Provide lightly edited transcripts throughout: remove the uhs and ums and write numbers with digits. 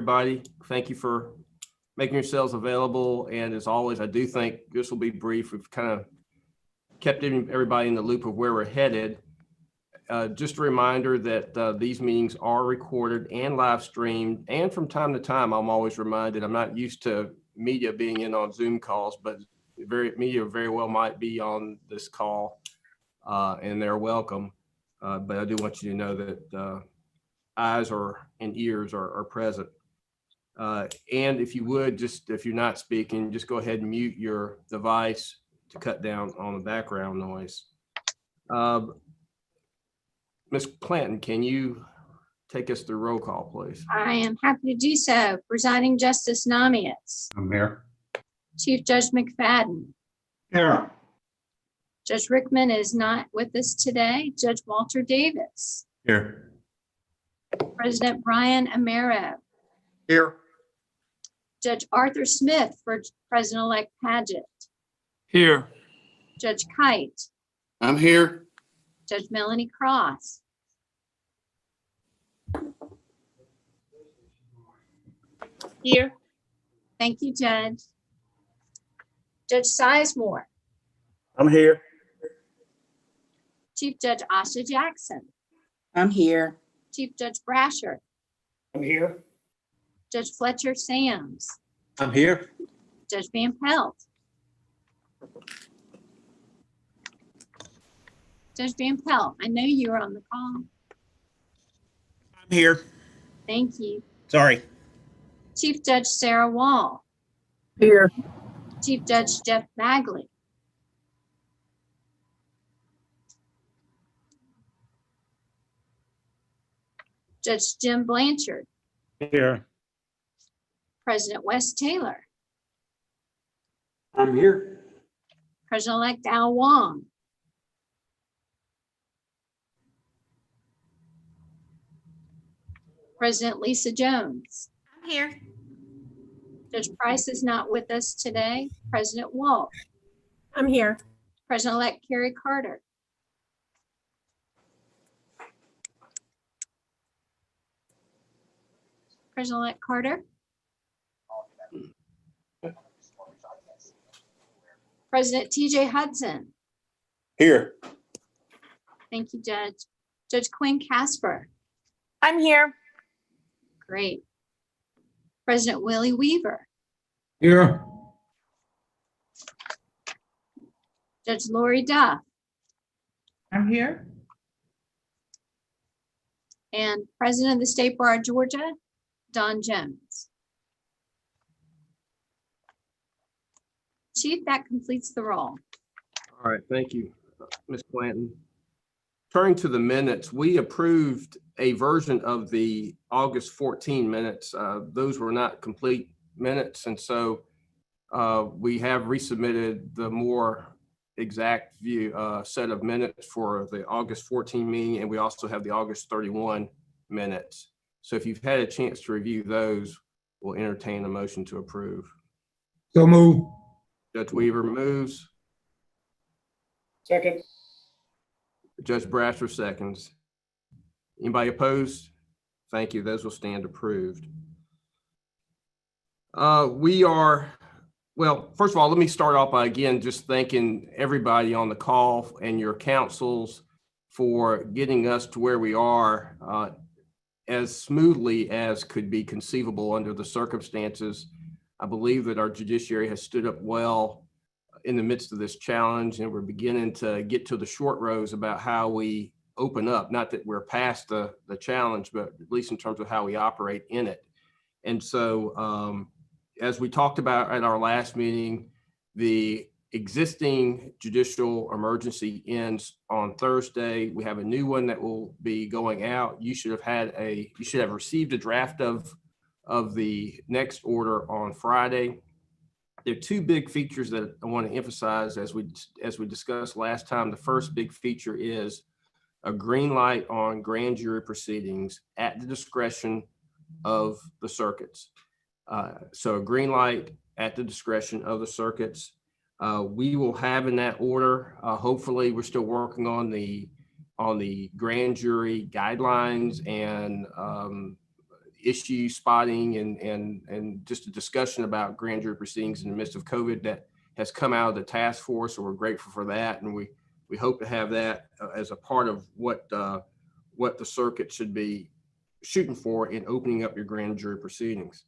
everybody. Thank you for making yourselves available. And as always, I do think this will be brief. We've kind of kept everybody in the loop of where we're headed. Just a reminder that these meetings are recorded and live streamed. And from time to time, I'm always reminded, I'm not used to media being in on Zoom calls, but media very well might be on this call and they're welcome. But I do want you to know that eyes and ears are present. And if you would, just if you're not speaking, just go ahead and mute your device to cut down on the background noise. Ms. Clanton, can you take us through roll call, please? I am happy to do so. Presiding Justice Namias. I'm here. Chief Judge McFadden. Here. Judge Rickman is not with us today. Judge Walter Davis. Here. President Brian Amero. Here. Judge Arthur Smith for President-elect Paget. Here. Judge Kite. I'm here. Judge Melanie Cross. Here. Thank you, Judge. Judge Sizemore. I'm here. Chief Judge Asha Jackson. I'm here. Chief Judge Brasher. I'm here. Judge Fletcher Sams. I'm here. Judge Van Pelt. Judge Van Pelt, I know you were on the call. I'm here. Thank you. Sorry. Chief Judge Sarah Wall. Here. Chief Judge Jeff Bagley. Judge Jim Blanchard. Here. President Wes Taylor. I'm here. President-elect Al Wong. President Lisa Jones. I'm here. Judge Price is not with us today. President Walt. I'm here. President-elect Carrie Carter. President-elect Carter. President TJ Hudson. Here. Thank you, Judge. Judge Quinn Casper. I'm here. Great. President Willie Weaver. Here. Judge Lori Duff. I'm here. And President of the State Bar of Georgia, Don Jones. Chief, that completes the roll. All right, thank you, Ms. Clanton. Turning to the minutes, we approved a version of the August 14 minutes. Those were not complete minutes, and so we have resubmitted the more exact set of minutes for the August 14 meeting, and we also have the August 31 minutes. So if you've had a chance to review those, we'll entertain a motion to approve. So move. Judge Weaver moves. Second. Judge Brasher seconds. Anybody opposed? Thank you. Those will stand approved. Well, first of all, let me start off by again just thanking everybody on the call and your counsels for getting us to where we are as smoothly as could be conceivable under the circumstances. I believe that our judiciary has stood up well in the midst of this challenge, and we're beginning to get to the short rows about how we open up. Not that we're past the challenge, but at least in terms of how we operate in it. And so as we talked about at our last meeting, the existing judicial emergency ends on Thursday. We have a new one that will be going out. You should have received a draft of the next order on Friday. There are two big features that I want to emphasize as we discussed last time. The first big feature is a green light on grand jury proceedings at the discretion of the circuits. So a green light at the discretion of the circuits. We will have in that order, hopefully we're still working on the grand jury guidelines and issue spotting and just a discussion about grand jury proceedings in the midst of COVID that has come out of the task force. So we're grateful for that. And we hope to have that as a part of what the circuit should be shooting for in opening up your grand jury proceedings.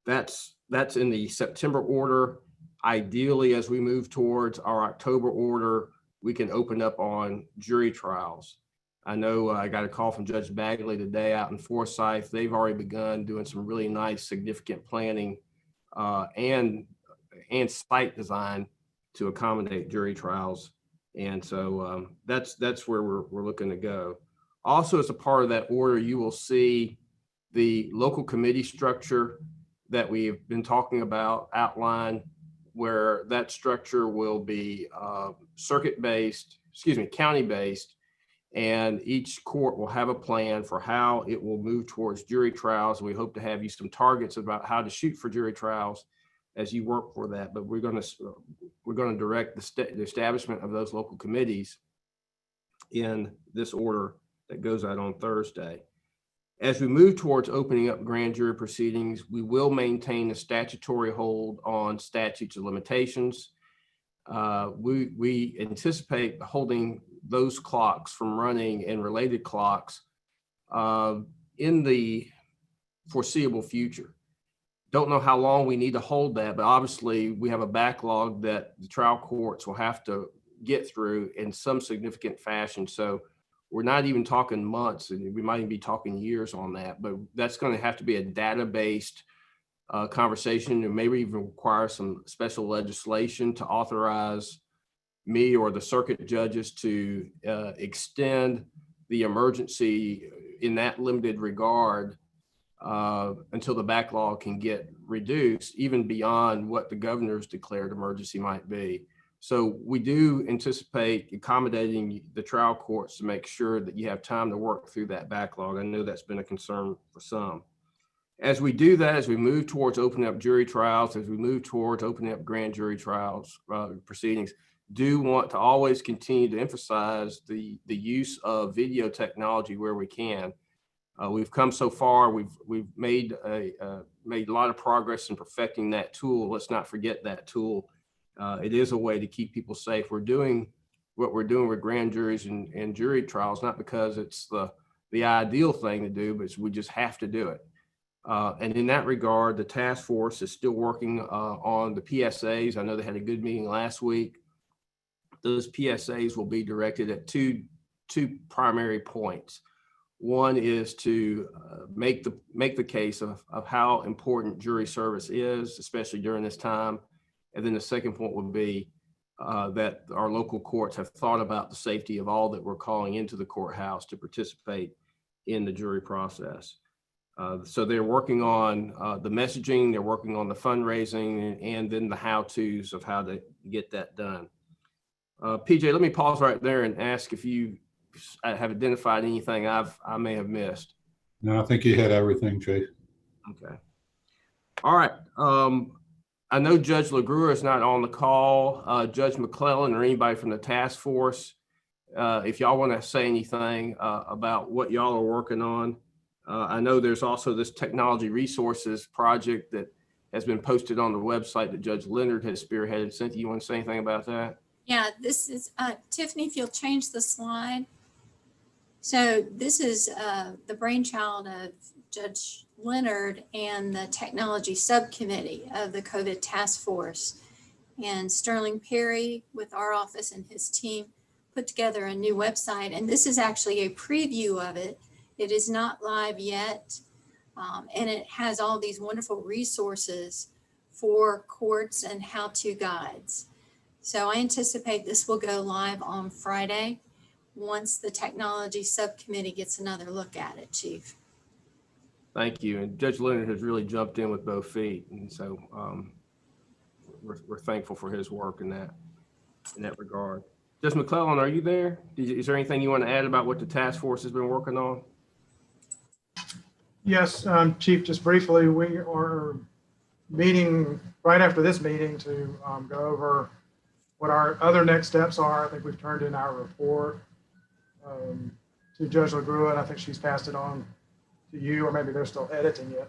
That's in the September order. Ideally, as we move towards our October order, we can open up on jury trials. I know I got a call from Judge Bagley today out in Forsyth. They've already begun doing some really nice, significant planning and site design to accommodate jury trials. And so that's where we're looking to go. Also, as a part of that order, you will see the local committee structure that we've been talking about outlined, where that structure will be county-based, and each court will have a plan for how it will move towards jury trials. We hope to have you some targets about how to shoot for jury trials as you work for that. But we're going to direct the establishment of those local committees in this order that goes out on Thursday. As we move towards opening up grand jury proceedings, we will maintain a statutory hold on statutes of limitations. We anticipate holding those clocks from running and related clocks in the foreseeable future. Don't know how long we need to hold that, but obviously we have a backlog that the trial courts will have to get through in some significant fashion. So we're not even talking months, and we might even be talking years on that, but that's going to have to be a data-based conversation, and maybe even require some special legislation to authorize me or the circuit judges to extend the emergency in that limited regard until the backlog can get reduced, even beyond what the governor's declared emergency might be. So we do anticipate accommodating the trial courts to make sure that you have time to work through that backlog. I know that's been a concern for some. As we do that, as we move towards opening up jury trials, as we move towards opening up grand jury trials, proceedings, do want to always continue to emphasize the use of video technology where we can. We've come so far. We've made a lot of progress in perfecting that tool. Let's not forget that tool. It is a way to keep people safe. We're doing what we're doing with grand juries and jury trials, not because it's the ideal thing to do, but we just have to do it. And in that regard, the task force is still working on the PSAs. I know they had a good meeting last week. Those PSAs will be directed at two primary points. One is to make the case of how important jury service is, especially during this time. And then the second point would be that our local courts have thought about the safety of all that we're calling into the courthouse to participate in the jury process. So they're working on the messaging, they're working on the fundraising, and then the how-tos of how to get that done. PJ, let me pause right there and ask if you have identified anything I may have missed. No, I think you had everything, Chase. Okay. All right. I know Judge LaGrua is not on the call. Judge McClellan or anybody from the task force, if y'all want to say anything about what y'all are working on. I know there's also this technology resources project that has been posted on the website that Judge Leonard has spearheaded. Cynthia, you want to say anything about that? Yeah, this is, Tiffany, if you'll change the slide. So this is the brainchild of Judge Leonard and the technology subcommittee of the COVID task force. And Sterling Perry with our office and his team put together a new website. And this is actually a preview of it. It is not live yet. And it has all these wonderful resources for courts and how-to guides. So I anticipate this will go live on Friday once the technology subcommittee gets another look at it, Chief. Thank you. And Judge Leonard has really jumped in with both feet. And so we're thankful for his work in that regard. Judge McClellan, are you there? Is there anything you want to add about what the task force has been working on? Yes, Chief, just briefly, we are meeting right after this meeting to go over what our other next steps are. I think we've turned in our report to Judge LaGrua, and I think she's passed it on to you, or maybe they're still editing it,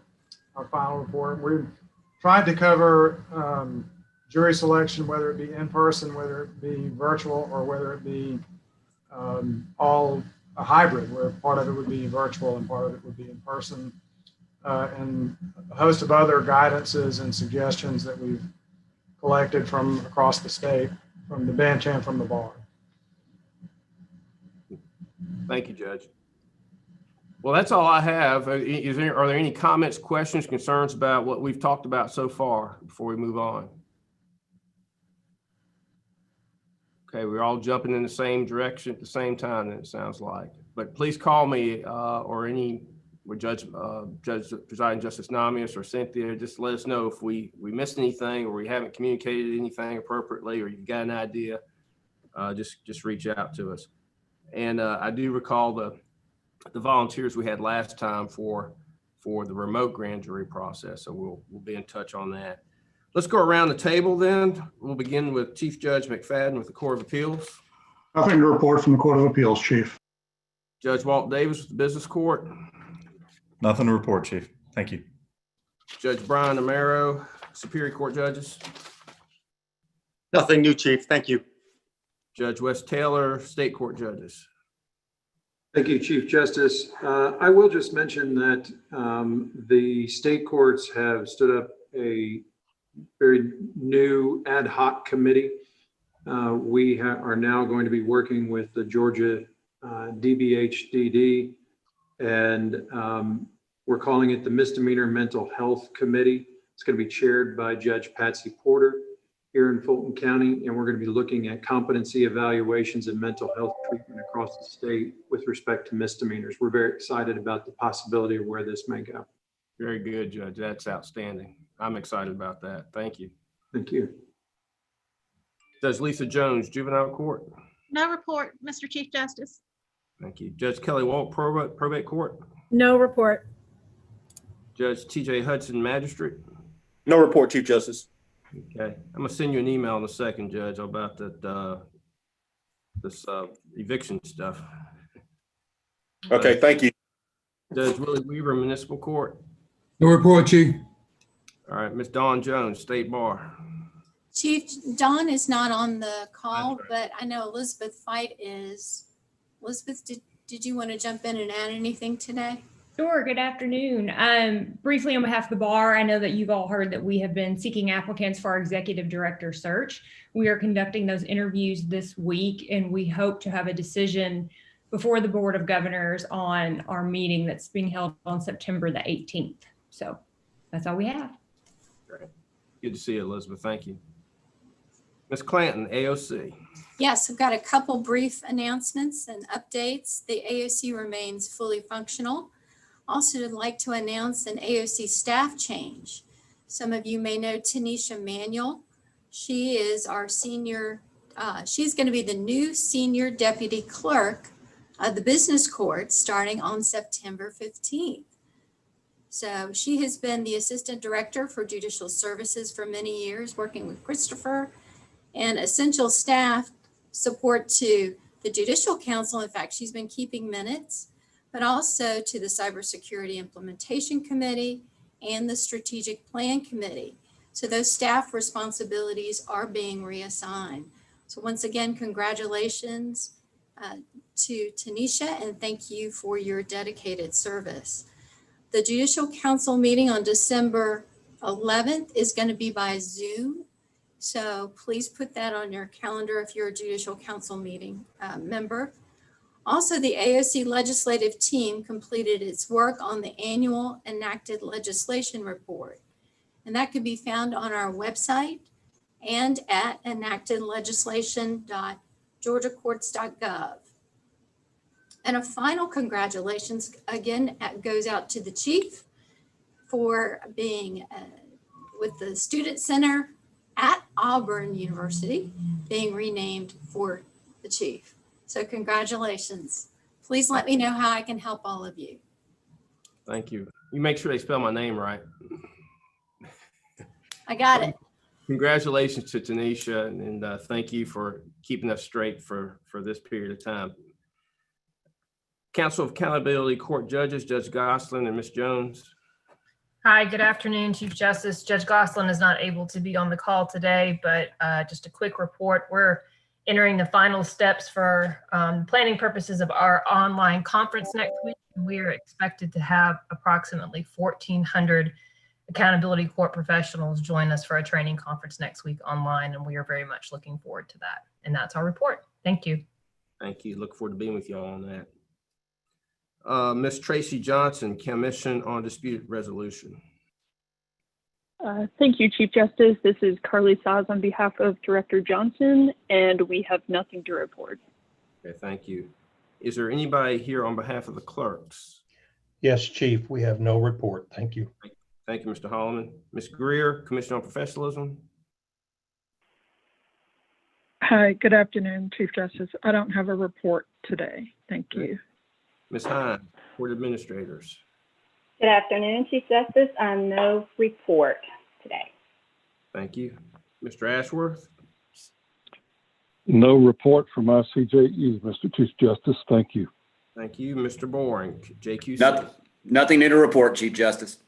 our final report. We tried to cover jury selection, whether it be in person, whether it be virtual, or whether it be all a hybrid, where part of it would be virtual and part of it would be in person, and a host of other guidances and suggestions that we've collected from across the state, from the bench and from the bar. Thank you, Judge. Well, that's all I have. Are there any comments, questions, concerns about what we've talked about so far before we move on? Okay, we're all jumping in the same direction at the same time, it sounds like. But please call me or Presiding Justice Namias or Cynthia. Just let us know if we missed anything or we haven't communicated anything appropriately, or you've got an idea. Just reach out to us. And I do recall the volunteers we had last time for the remote grand jury process. So we'll be in touch on that. Let's go around the table then. We'll begin with Chief Judge McFadden with the Court of Appeals. Nothing to report from the Court of Appeals, Chief. Judge Walt Davis with the Business Court. Nothing to report, Chief. Thank you. Judge Brian Amaro, Superior Court Judges. Nothing new, Chief. Thank you. Judge Wes Taylor, State Court Judges. Thank you, Chief Justice. I will just mention that the state courts have stood up a very new ad hoc committee. We are now going to be working with the Georgia DBHDD, and we're calling it the Misdemeanor Mental Health Committee. It's going to be chaired by Judge Patsy Porter here in Fulton County, and we're going to be looking at competency evaluations and mental health treatment across the state with respect to misdemeanors. We're very excited about the possibility of where this may go. Very good, Judge. That's outstanding. I'm excited about that. Thank you. Thank you. Judge Lisa Jones, Juvenile Court. No report, Mr. Chief Justice. Thank you. Judge Kelly Walt, Probate Court. No report. Judge TJ Hudson, Magistrate. No report, Chief Justice. Okay, I'm gonna send you an email in a second, Judge, about that this eviction stuff. Okay, thank you. Judge Willie Weaver, Municipal Court. No report, Chief. All right, Miss Dawn Jones, State Bar. Chief, Dawn is not on the call, That's but I know Elizabeth Fight is. Elizabeth, did you want to jump in and add anything today? Sure. Good afternoon. Briefly on behalf of the bar, I know that you've all heard that we have been seeking applicants for our executive director search. We are conducting those interviews this week, and we hope to have a decision before the Board of Governors on our meeting that's being held on September the 18th. So that's all we have. Great. Good to see you, Elizabeth. Thank you. Ms. Clanton, AOC. Yes, I've got a couple brief announcements and updates. The AOC remains fully functional. Also, I'd like to announce an AOC staff change. Some of you may know Tanisha Manuel. She is our senior, she's going to be the new senior deputy clerk of the business court starting on September 15th. So she has been the assistant director for judicial services for many years, working with Christopher and essential staff support to the Judicial Council. In fact, she's been keeping minutes, but also to the Cybersecurity Implementation Committee and the Strategic Plan Committee. So those staff responsibilities are being reassigned. So once again, congratulations to Tanisha, and thank you for your dedicated service. The Judicial Council meeting on December 11th is going to be by Zoom. So please put that on your calendar if you're a Judicial Council meeting member. Also, the AOC legislative team completed its work on the annual enacted legislation report. And that can be found on our website and at enactedlegislation.georgiacourts.gov. And a final congratulations again goes out to the chief for being with the Student Center at Auburn University being renamed for the chief. So congratulations. Please let me know how I can help all of you. Thank you. You make sure they spell my name right. I got it. Congratulations to Tanisha, and thank you for keeping us straight for this period of time. Council of Accountability Court Judges, Judge Goslin and Ms. Jones. Hi, good afternoon, Chief Justice. Judge Goslin is not able to be on the call today, but just a quick report. We're entering the final steps for planning purposes of our online conference next week. We are expected to have approximately 1,400 accountability court professionals join us for a training conference next week online, and we are very much looking forward to that. And that's our report. Thank you. Thank you. Look forward to being with you all on that. Ms. Tracy Johnson, Commission on Dispute Resolution. Thank you, Chief Justice. This is Carly Saz on behalf of Director Johnson, and we have nothing to report. Okay, thank you. Is there anybody here on behalf of the clerks? Yes, Chief, we have no report. Thank you. Thank you, Mr. Holloman. Ms. Greer, Commission on Professionalism. Hi, good afternoon, Chief Justice. I don't have a report today. Thank you. Ms. Hine, Court Administrators. Good afternoon, Chief Justice. No report today. Thank you. Mr. Ashworth. No report from ICJE, Mr. Chief Justice. Thank you. Thank you. Mr. Boring, JQC. Nothing new to report, Chief Justice.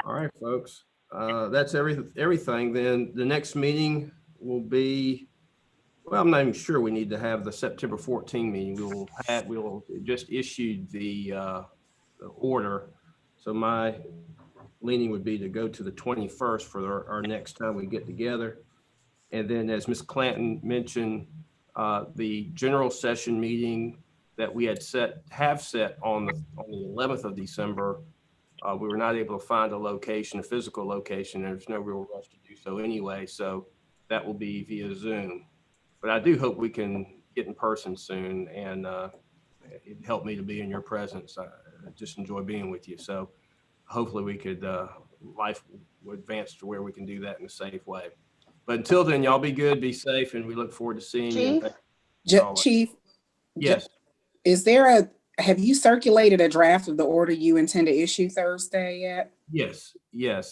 All right, folks. That's everything. Then the next meeting will be, well, I'm not even sure we need to have the September 14 meeting. We'll just issued the order. So my leaning would be to go to the 21st for our next time we get together. And then as Ms. Clanton mentioned, the general session meeting that we had set on the 11th of December, we were not able to find a physical location. There's no real rush to do so anyway. So that will be via Zoom. But I do hope we can get in person soon, and it helped me to be in your presence. I just enjoy being with you. So hopefully we could, life will advance to where we can do that in a safe way. But until then, y'all be good, be safe, and we look forward to seeing you. Chief, yes. Have you circulated a draft of the order you intend to issue Thursday yet? Yes.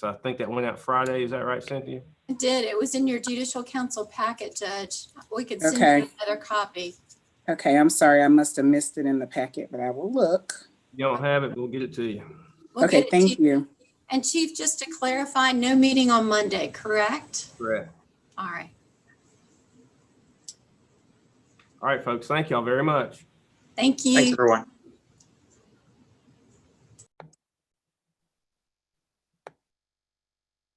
I think that went out Friday. Is that right, Cynthia? It did. It was in your judicial council packet, Judge. We could send you another copy. Okay, I'm sorry. I must have missed it in the packet, but I will look. You don't have it, we'll get it to you. Okay, thank you. And Chief, just to clarify, no meeting on Monday, correct? Correct. All right. All right, folks. Thank y'all very much. Thank you. Thanks, everyone.